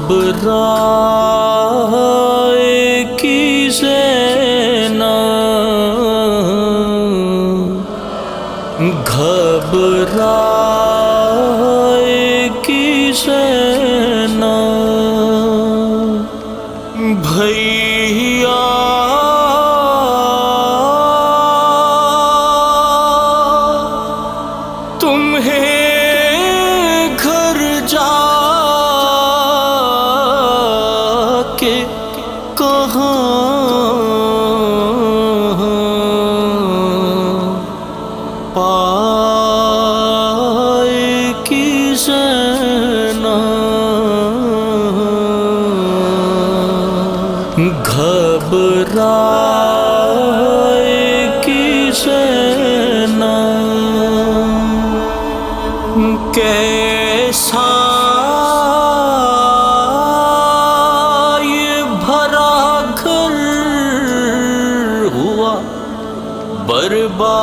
گھبرائے کی زینب گھبرائے کی زینب بھیا تمہیں گھر جا کے کہاں پائے کی زینب گھبرائے کی زینب کیسا یہ بھرا گھر ہوا برباد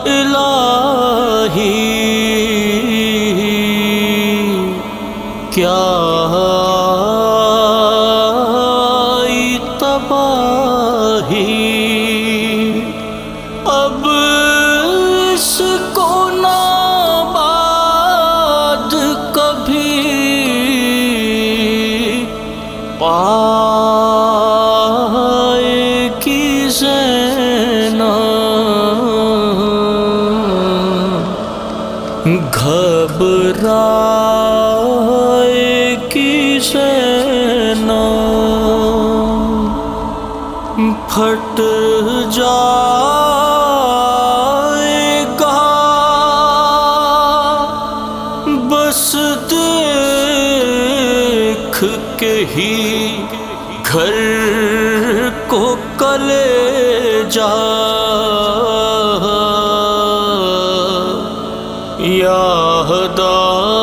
الہی کیا تباہی اب اس کو ناباد کبھی پائے کی زینب گھبرائے کی زینب پھٹ جائے گا بس دیکھ کے ہی گھر کو کلیجا یاد آؤگے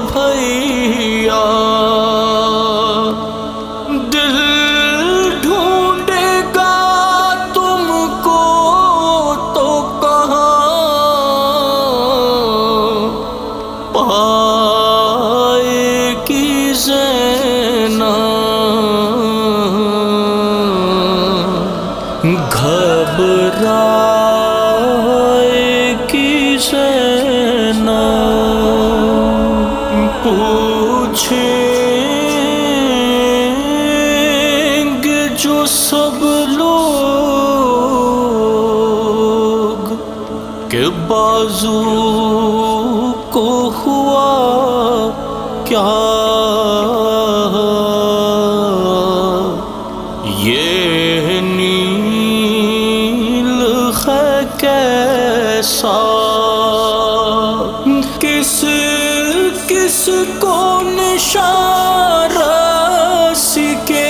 بھیا دل ڈھونڈے گا تم کو تو کہاں پائے کی زینب گھبرائے کی زینب پوچھیں گے جو سب لوگ کہ بازو کو ہوا کیا یہ نیل ہے کیسا کس کس کو نشان رسی کے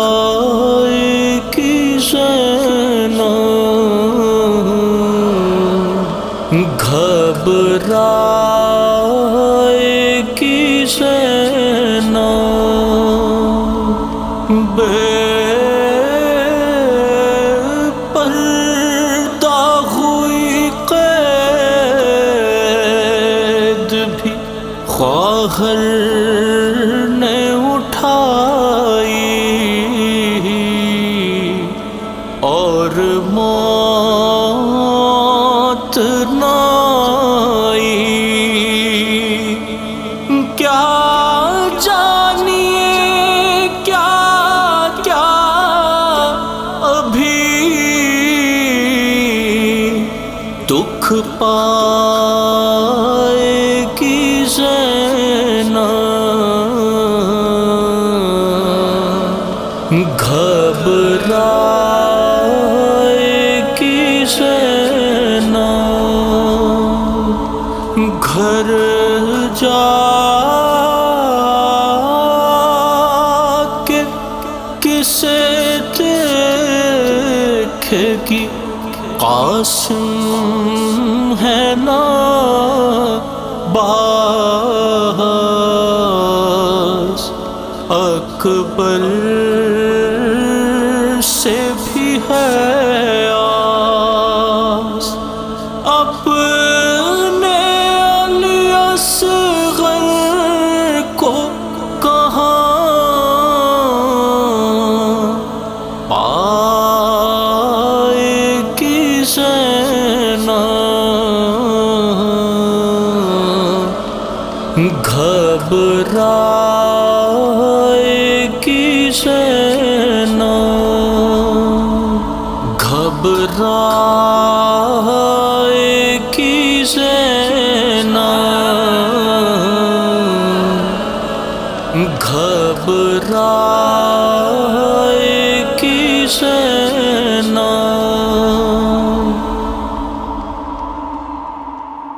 دکھلائے کی زینب گھبرائے کی زینب بے پردہ ہوئی قید بھی خواہر نے اٹھائی اور موت نہ آئی کیا جانیے کیا کیا ابھی دکھ پائے کی زینب گھبرائے کی زینب گھر جا کے کسے دیکھے گی قاسم ہے نا باز اکبر سے بھی ہے گھبرائے کسے نہ، گھبرائے